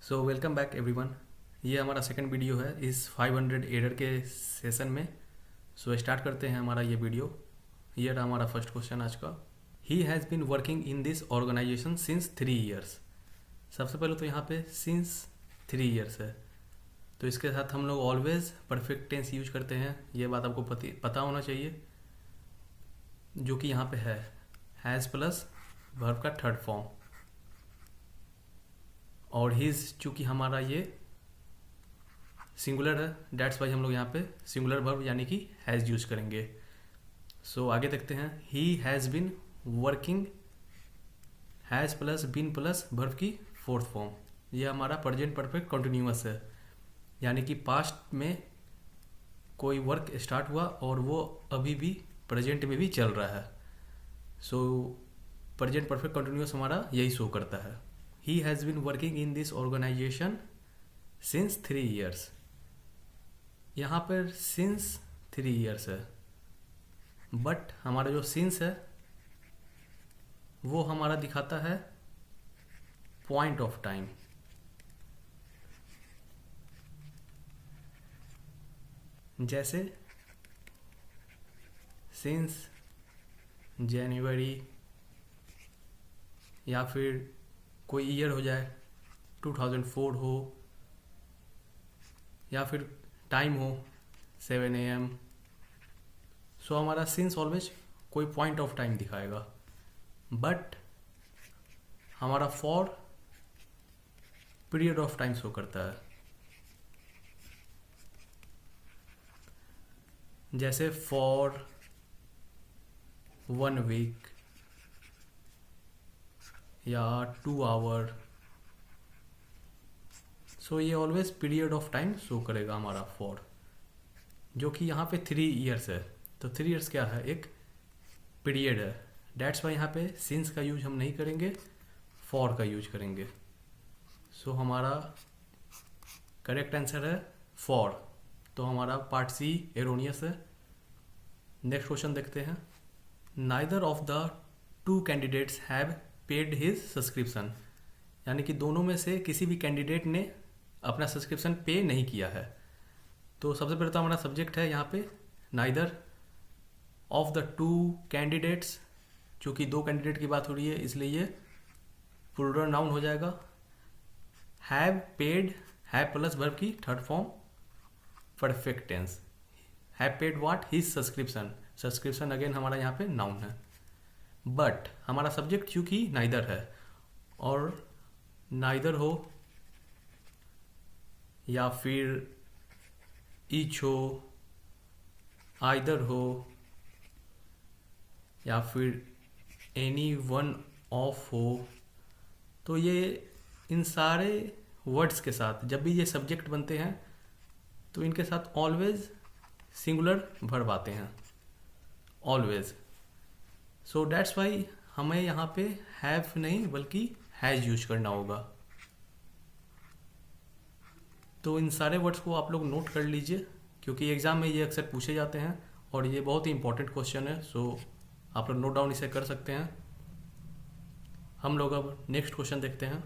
So welcome back everyone. ये हमारा second video है इस 500 एरर के सेशन में। सो स्टार्ट करते हैं हमारा ये वीडियो। ये रहा हमारा फर्स्ट क्वेश्चन आज का। He has been working in this organisation since 3 years. सबसे पहले तो यहाँ पे सिंस 3 ईयर्स है, तो इसके साथ हम लोग ऑलवेज परफेक्ट टेंस यूज करते हैं। ये बात आपको पता होना चाहिए, जो कि यहाँ पे है हैज़ प्लस वर्ब का थर्ड फॉर्म। और हिज चूँकि हमारा ये सिंगुलर है, डेट्स वाइज हम लोग यहाँ पे सिंगुलर वर्ब यानी कि हैज़ यूज करेंगे। सो आगे देखते हैं। He has been working, has plus been plus verb की फोर्थ फॉर्म। ये हमारा प्रेजेंट परफेक्ट कंटिन्यूअस है, यानी कि पास्ट में कोई वर्क स्टार्ट हुआ और वो अभी भी प्रेजेंट में भी चल रहा है। सो प्रेजेंट परफेक्ट कंटिन्यूअस हमारा यही शो करता है। He has been working in this organization since 3 years। यहाँ पर since 3 years है, बट हमारा जो since है वो हमारा दिखाता है पॉइंट ऑफ टाइम। जैसे since जनवरी, या फिर कोई ईयर हो जाए 2004 हो, या फिर टाइम हो 7 AM। सो हमारा सिंस ऑलवेज कोई पॉइंट ऑफ टाइम दिखाएगा, बट हमारा for period of time show करता है। जैसे फॉर 1 वीक या 2 आवर। सो ये always period of time show करेगा हमारा फॉर, जो कि यहाँ पे 3 ईयर्स है। तो 3 ईयर्स क्या है, एक पीरियड है। डेट्स वाई यहाँ पे सिंस का यूज हम नहीं करेंगे, फॉर का यूज करेंगे। सो हमारा करेक्ट आंसर है फॉर। तो हमारा पार्ट सी एरोनियस है। नेक्स्ट क्वेश्चन देखते हैं। Neither of the 2 candidates have paid his subscription. यानी कि दोनों में से किसी भी कैंडिडेट ने अपना सब्सक्रिप्शन पे नहीं किया है। तो सबसे पहले तो हमारा सब्जेक्ट है यहाँ पे नाइदर ऑफ द 2 कैंडिडेट्स। चूँकि 2 कैंडिडेट की बात हो रही है इसलिए ये प्लूरल नाउन हो जाएगा। Have paid, have plus verb की third form perfect tense. Have paid what, his subscription. Subscription again हमारा यहाँ पे नाउन है, बट हमारा सब्जेक्ट चूँकि नाइदर है, और नाइदर हो या फिर ईच हो, आइदर हो, या फिर एनी वन ऑफ हो, तो ये इन सारे वर्ड्स के साथ जब भी ये सब्जेक्ट बनते हैं तो इनके साथ ऑलवेज सिंगुलर वर्ब आते हैं, ऑलवेज। सो डेट्स वाई हमें यहाँ पे हैव नहीं बल्कि हैज़ यूज करना होगा। तो इन सारे वर्ड्स को आप लोग नोट कर लीजिए, क्योंकि एग्ज़ाम में ये अक्सर पूछे जाते हैं और ये बहुत ही इंपॉर्टेंट क्वेश्चन है। सो आप लोग नोट डाउन इसे कर सकते हैं। हम लोग अब नेक्स्ट क्वेश्चन देखते हैं।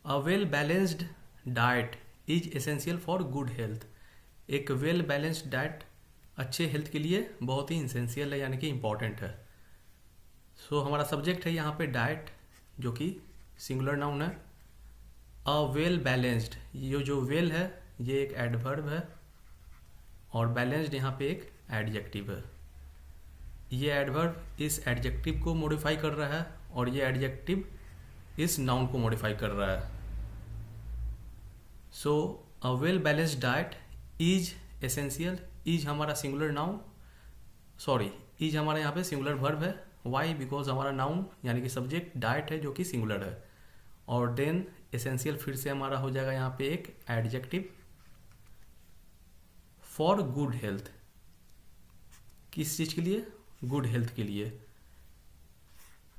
अ well balanced diet is essential for good health. एक वेल बैलेंस्ड डाइट अच्छे हेल्थ के लिए बहुत ही इसेंशियल है, यानी कि इम्पॉर्टेंट है। सो हमारा सब्जेक्ट है यहाँ पे डाइट, जो कि सिंगुलर नाउन है। अ वेल बैलेंस्ड, ये जो वेल है ये एक एडवर्ब है, और बैलेंस्ड यहाँ पे एक एडजेक्टिव है। ये एडवर्ब इस एडजेक्टिव को मॉडिफाई कर रहा है, और ये एडजेक्टिव इस नाउन को मॉडिफाई कर रहा है। So a well balanced diet is essential. Is हमारा सिंगुलर नाउन, सॉरी इज हमारा यहाँ पे सिंगुलर वर्ब है। वाई, बिकॉज हमारा नाउन यानी कि सब्जेक्ट डाइट है जो कि सिंगुलर है, और देन एसेंशियल फिर से हमारा हो जाएगा यहाँ पे एक एडजेक्टिव फॉर गुड हेल्थ। किस चीज़ के लिए, गुड हेल्थ के लिए।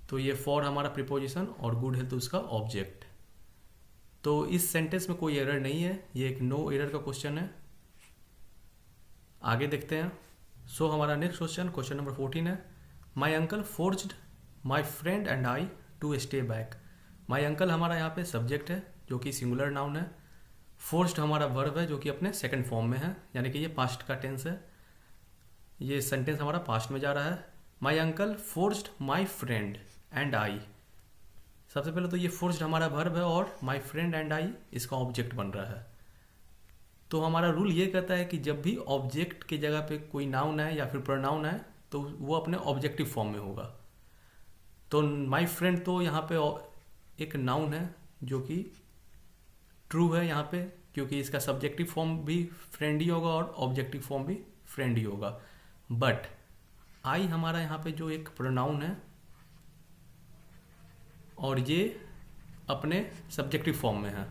तो ये फॉर हमारा प्रीपोजिशन और गुड हेल्थ उसका ऑब्जेक्ट। तो इस सेंटेंस में कोई एरर नहीं है, ये एक नो एरर का क्वेश्चन है। आगे देखते हैं। सो हमारा नेक्स्ट क्वेश्चन, क्वेश्चन नंबर 14 है। My uncle forced my friend and I to stay back. My uncle हमारा यहाँ पे सब्जेक्ट है जो कि सिंगुलर नाउन है। फोर्स्ड हमारा वर्ब है जो कि अपने सेकंड फॉर्म में है, यानी कि ये पास्ट का टेंस है। ये सेंटेंस हमारा पास्ट में जा रहा है। My uncle forced my friend and आई। सबसे पहले तो ये फोर्स्ड हमारा वर्ब है और माई फ्रेंड एंड आई इसका ऑब्जेक्ट बन रहा है। तो हमारा रूल ये कहता है कि जब भी ऑब्जेक्ट की जगह पे कोई नाउन है या फिर प्रोनाउन है तो वो अपने ऑब्जेक्टिव फॉर्म में होगा। तो माई फ्रेंड तो यहाँ पे एक नाउन है जो कि ट्रू है यहाँ पे, क्योंकि इसका सब्जेक्टिव फॉर्म भी फ्रेंड ही होगा और ऑब्जेक्टिव फॉर्म भी फ्रेंड ही होगा। बट आई हमारा यहाँ पे जो एक प्रोनाउन है और ये अपने सब्जेक्टिव फॉर्म में है,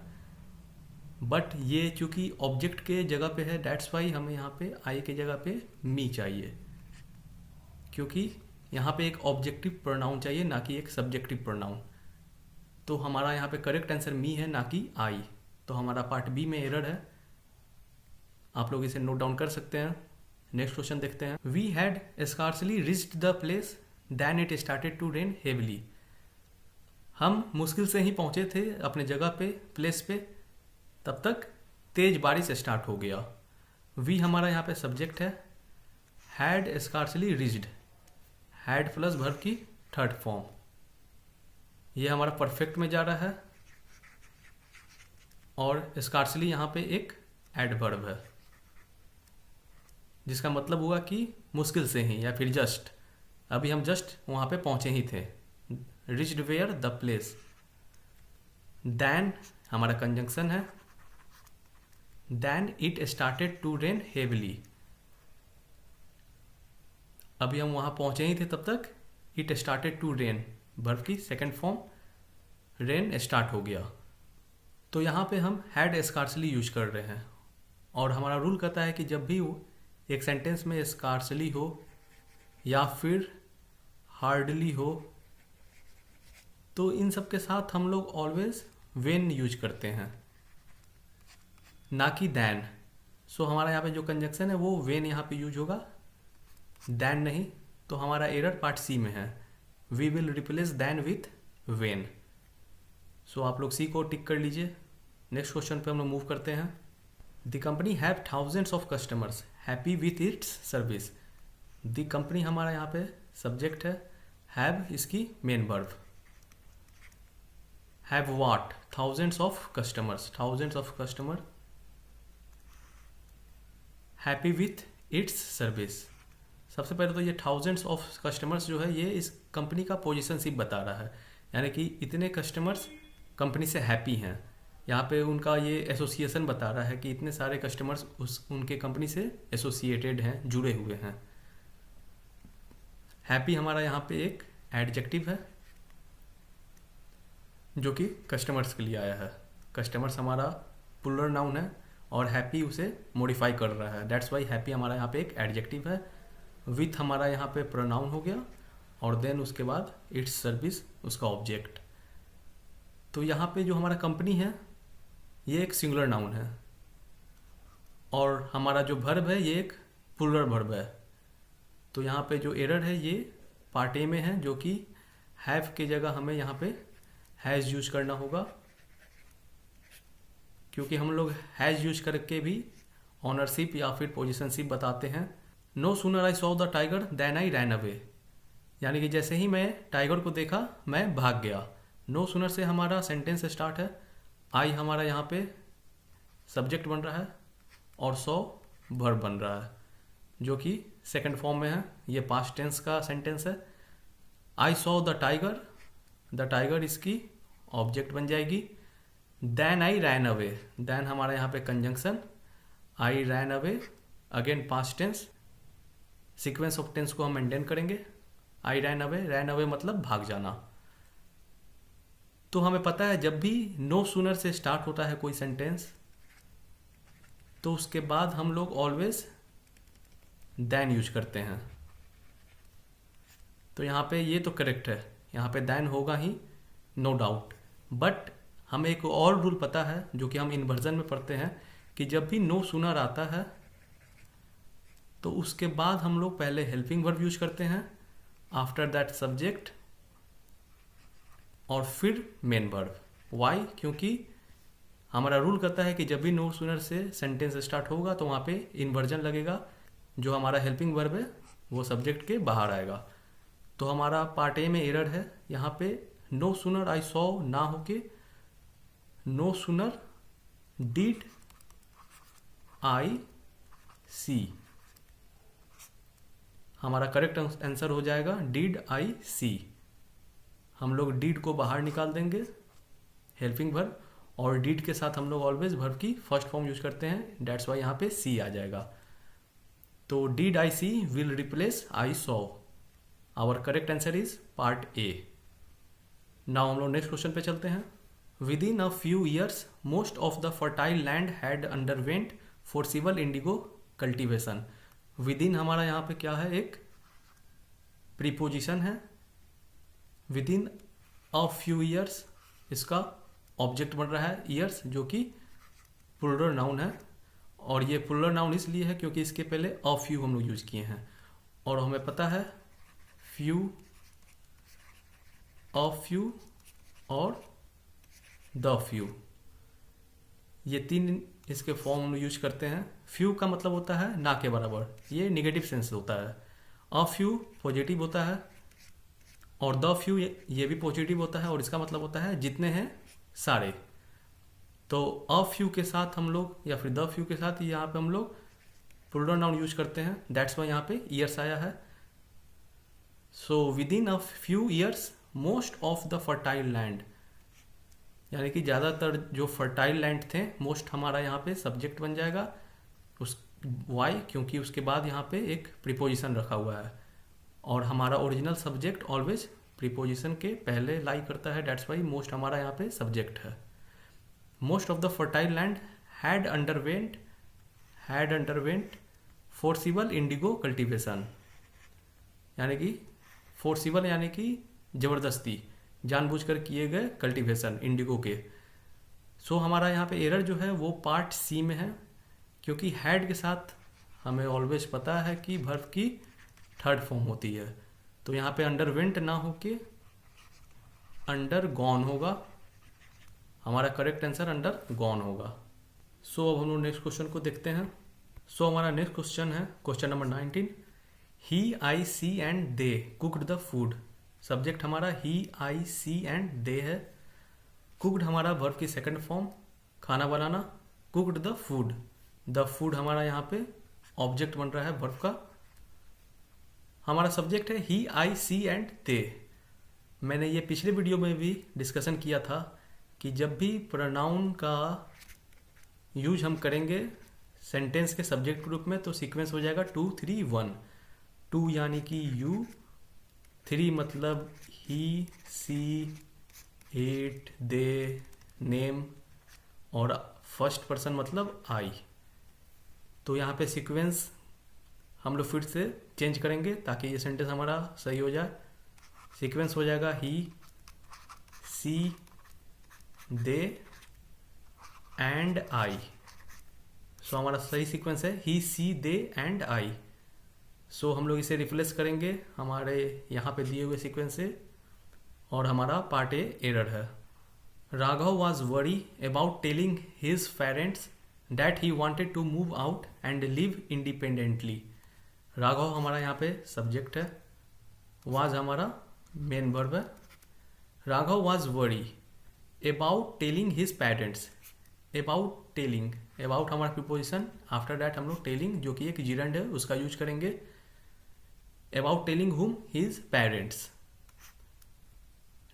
बट ये चूंकि ऑब्जेक्ट के जगह पे है दैट्स वाई हमें यहाँ पे आई के जगह पे मी चाहिए, क्योंकि यहाँ पे एक ऑब्जेक्टिव प्रोनाउन चाहिए ना कि एक सब्जेक्टिव प्रोनाउन। तो हमारा यहाँ पे करेक्ट आंसर मी है ना कि आई। तो हमारा पार्ट बी में एरर है, आप लोग इसे नोट डाउन कर सकते हैं। नेक्स्ट क्वेश्चन देखते हैं। We had scarcely reached the place then it started to rain heavily. हम मुश्किल से ही पहुंचे थे अपने जगह पे, प्लेस पे, तब तक तेज बारिश स्टार्ट हो गया। वी हमारा यहाँ पे सब्जेक्ट है। Had scarcely reached, had plus verb की थर्ड फॉर्म, ये हमारा परफेक्ट में जा रहा है और स्कार्सली यहाँ पे एक एडवर्ब है जिसका मतलब हुआ कि मुश्किल से ही या फिर जस्ट, अभी हम जस्ट वहाँ पे पहुँचे ही थे। Reached where the place. Then हमारा कंजंक्शन है। Then it started to rain heavily, अभी हम वहाँ पहुँचे ही थे तब तक it started to rain, verb की सेकेंड फॉर्म, रेन स्टार्ट हो गया। तो यहाँ पे हम हैड स्कार्सली यूज कर रहे हैं और हमारा रूल कहता है कि जब भी एक सेंटेंस में स्कार्सली हो या फिर हार्डली हो तो इन सब के साथ हम लोग ऑलवेज वेन यूज करते हैं ना कि दैन। सो हमारा यहाँ पे जो कंजंक्शन है वो वेन यहाँ पे यूज होगा, दैन नहीं। तो हमारा एरर पार्ट सी में है। We will replace than with when. So आप लोग सी को टिक कर लीजिए। नेक्स्ट क्वेश्चन पे हम लोग मूव करते हैं। The company have thousands of customers happy with its service. The company हमारा यहाँ पे सब्जेक्ट है, हैव इसकी main verb. Have what? Thousands of customers, thousands of customer, happy with its service. सबसे पहले तो ये थाउजेंड्स ऑफ कस्टमर्स जो है ये इस कंपनी का पोजीशनशिप बता रहा है, यानी कि इतने कस्टमर्स कंपनी से हैप्पी हैं। यहाँ पे उनका ये एसोसिएशन बता रहा है कि इतने सारे कस्टमर्स उनके कंपनी से एसोसिएटेड हैं, जुड़े हुए हैं। हैप्पी हमारा यहाँ पे एक एडजेक्टिव है जो कि कस्टमर्स के लिए आया है। कस्टमर्स हमारा प्लूरल नाउन है और हैप्पी उसे मॉडिफाई कर रहा है, दैट्स वाई हैप्पी हमारा यहाँ पे एक एडजेक्टिव है। विथ हमारा यहाँ पे प्रोनाउन हो गया और देन उसके बाद इट्स सर्विस उसका ऑब्जेक्ट। तो यहाँ पे जो हमारा कंपनी है ये एक सिंगुलर नाउन है और हमारा जो वर्ब है ये एक प्लूरल वर्ब है। तो यहाँ पे जो एरर है ये पार्ट ए में है, जो कि हैव के जगह हमें यहाँ पे हैज़ यूज करना होगा, क्योंकि हम लोग हैज़ यूज करके भी ऑनरशिप या फिर पोजीशनशिप बताते हैं। No sooner I saw the tiger then I ran away, यानी कि जैसे ही मैं टाइगर को देखा मैं भाग गया। नो सूनर से हमारा सेंटेंस स्टार्ट है। आई हमारा यहाँ पे सब्जेक्ट बन रहा है और सॉ वर्ब बन रहा है जो कि सेकंड फॉर्म में है। ये पास्ट टेंस का सेंटेंस है। आई सॉ द टाइगर इसकी ऑब्जेक्ट बन जाएगी। Then I ran away, then हमारा यहाँ पे conjunction, I ran away, again past tense, sequence of tense को हम मेंटेन करेंगे। आई रैन अवे मतलब भाग जाना। तो हमें पता है जब भी नो सूनर से स्टार्ट होता है कोई सेंटेंस तो उसके बाद हम लोग ऑलवेज देन यूज करते हैं। तो यहाँ पे ये तो करेक्ट है, यहाँ पे देन होगा ही, नो डाउट। बट हमें एक और रूल पता है जो कि हम इन्वर्जन में पढ़ते हैं कि जब भी नो सूनर आता है तो उसके बाद हम लोग पहले हेल्पिंग वर्ब यूज करते हैं, आफ्टर दैट सब्जेक्ट, और फिर मेन वर्ब। वाई? क्योंकि हमारा रूल कहता है कि जब भी नो सूनर से सेंटेंस स्टार्ट होगा तो वहाँ पे इन्वर्जन लगेगा, जो हमारा हेल्पिंग वर्ब है वो सब्जेक्ट के बाहर आएगा। तो हमारा पार्ट ए में एरर है यहाँ पे, नो सूनर आई सॉ ना होके नो सूनर डिड आई सी। हमारा करेक्ट आंसर हो जाएगा डिड आई सी। हम लोग डिड को बाहर निकाल देंगे हेल्पिंग वर्ब, और डिड के साथ हम लोग ऑलवेज वर्ब की फर्स्ट फॉर्म यूज करते हैं, डेट्स वाई यहाँ पे सी आ जाएगा। तो did I see will replace I saw. Our correct answer is part A. Now हम लोग नेक्स्ट क्वेश्चन पे चलते हैं। Within a few years most of the fertile land had undergone forcible indigo cultivation. Within हमारा यहाँ पे क्या है, एक प्रीपोजिशन है। Within a few years इसका ऑब्जेक्ट बन रहा है ईयर्स, जो कि प्लूरल नाउन है। और ये प्लूरल नाउन इसलिए है क्योंकि इसके पहले अ फ्यू हम लोग यूज किए हैं, और हमें पता है फ्यू, अ फ्यू और द फ्यू, ये तीन इसके फॉर्म हम लोग यूज करते हैं। फ्यू का मतलब होता है ना के बराबर, ये निगेटिव सेंस होता है। अ फ्यू पॉजिटिव होता है, और द फ्यू ये भी पॉजिटिव होता है, और इसका मतलब होता है जितने हैं सारे। तो अ फ्यू के साथ हम लोग या फिर द फ्यू के साथ यहाँ पे हम लोग प्लूरल नाउन यूज करते हैं, दैट्स वाई यहाँ पे ईयर्स आया है। So with in a few years most of the fertile land, यानी कि ज़्यादातर जो फर्टाइल लैंड थे, मोस्ट हमारा यहाँ पे सब्जेक्ट बन जाएगा उस वाई, क्योंकि उसके बाद यहाँ पे एक प्रीपोजिशन रखा हुआ है, और हमारा ओरिजिनल सब्जेक्ट ऑलवेज प्रीपोजिशन के पहले लाई करता है, डेट्स वाई मोस्ट हमारा यहाँ पे सब्जेक्ट है। Most of the fertile land had undergone forcible indigo cultivation, यानी कि फोर्सिबल यानी कि ज़बरदस्ती जानबूझकर किए गए कल्टिवेशन इंडिगो के। सो हमारा यहाँ पे एरर जो है वो पार्ट सी में है, क्योंकि हैड के साथ हमें ऑलवेज पता है कि वर्ब की थर्ड फॉर्म होती है। तो यहाँ पे अंडरवेंट ना होके अंडर गॉन होगा, हमारा करेक्ट आंसर अंडर गॉन होगा। सो अब हम लोग नेक्स्ट क्वेश्चन को देखते हैं। सो हमारा नेक्स्ट क्वेश्चन है question number 19। He, I, see and they cooked the food. Subject हमारा ही, आई, सी एंड दे है। कुक्ड हमारा वर्ब की सेकंड फॉर्म, खाना बनाना। कुक्ड द फूड हमारा यहाँ पे ऑब्जेक्ट बन रहा है वर्ब का। हमारा सब्जेक्ट है ही, आई, सी एंड दे। मैंने ये पिछले वीडियो में भी डिस्कशन किया था कि जब भी प्रोनाउन का यूज हम करेंगे सेंटेंस के सब्जेक्ट के रूप में तो सीक्वेंस हो जाएगा 2 3 1। 2 यानी कि यू, 3 मतलब ही, सी, इट, दे, नेम, और फर्स्ट पर्सन मतलब आई। तो यहाँ पे सीक्वेंस हम लोग फिर से चेंज करेंगे ताकि ये सेंटेंस हमारा सही हो जाए। सीक्वेंस हो जाएगा ही, सी, दे एंड आई। सो हमारा सही सीक्वेंस है ही, सी, दे एंड आई। सो हम लोग इसे रिप्लेस करेंगे हमारे यहाँ पे दिए हुए सीक्वेंस से, और हमारा पार्ट ए एरर है। Raghav was worry about telling his parents that he wanted to move out and live independently. Raghav हमारा यहाँ पे सब्जेक्ट है, वाज हमारा मेन वर्ब है। Raghav was worry about telling his parents. About हमारा प्रीपोजिशन, आफ्टर दैट हम लोग टेलिंग जो कि एक जिरंड है उसका यूज करेंगे। About telling whom his parents.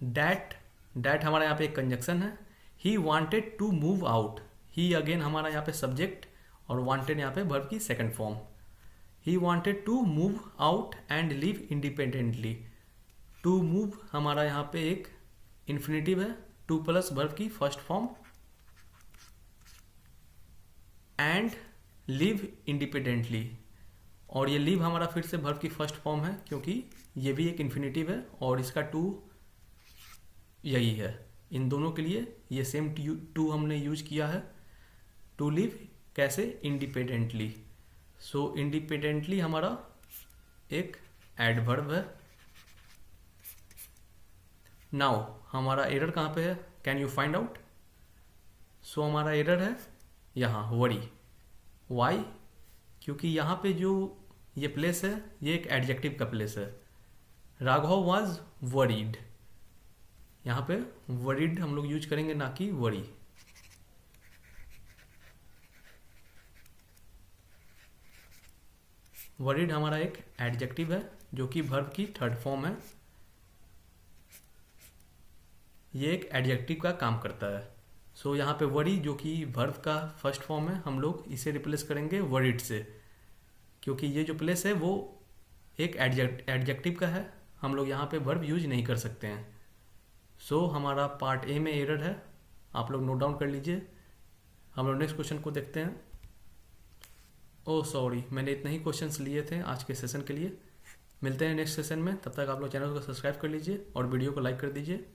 That हमारा यहाँ पे एक कंजक्शन है। He wanted to move out, he again हमारा यहाँ पे सब्जेक्ट, और वांटेड यहाँ पे वर्ब की second form. He wanted to move out and live independently. To move हमारा यहाँ पे एक इन्फिनेटिव है, टू प्लस वर्ब की first form, and live independently. और ये लिव हमारा फिर से वर्ब की फर्स्ट फॉर्म है क्योंकि ये भी एक इन्फिनेटिव है, और इसका टू यही है। इन दोनों के लिए ये सेम टू हमने यूज किया है। टू लिव कैसे, इंडिपेंडेंटली। सो इंडिपेंडेंटली हमारा एक एडवर्ब है। नाउ हमारा एरर कहाँ पे है, कैन यू फाइंड आउट। सो हमारा एरर है यहाँ वरी। वाई, क्योंकि यहाँ पे जो ये प्लेस है ये एक एडजेक्टिव का प्लेस है। राघव वाज वरीड, यहाँ पे वरीड हम लोग यूज करेंगे ना कि वरी। वरीड हमारा एक एडजेक्टिव है जो कि वर्ब की थर्ड फॉर्म है। ये एक एडजेक्टिव का काम करता है। सो यहाँ पे वरी जो कि वर्ब का फर्स्ट फॉर्म है, हम लोग इसे रिप्लेस करेंगे वरीड से, क्योंकि ये जो प्लेस है वो एक एडजेक्टिव का है, हम लोग यहाँ पे वर्ब यूज नहीं कर सकते हैं। सो हमारा पार्ट ए में एरर है, आप लोग नोट डाउन कर लीजिए। हम लोग नेक्स्ट क्वेश्चन को देखते हैं। ओह सॉरी, मैंने इतने ही क्वेश्चंस लिए थे आज के सेशन के लिए। मिलते हैं नेक्स्ट सेशन में, तब तक आप लोग चैनल को सब्सक्राइब कर लीजिए और वीडियो को लाइक कर दीजिए।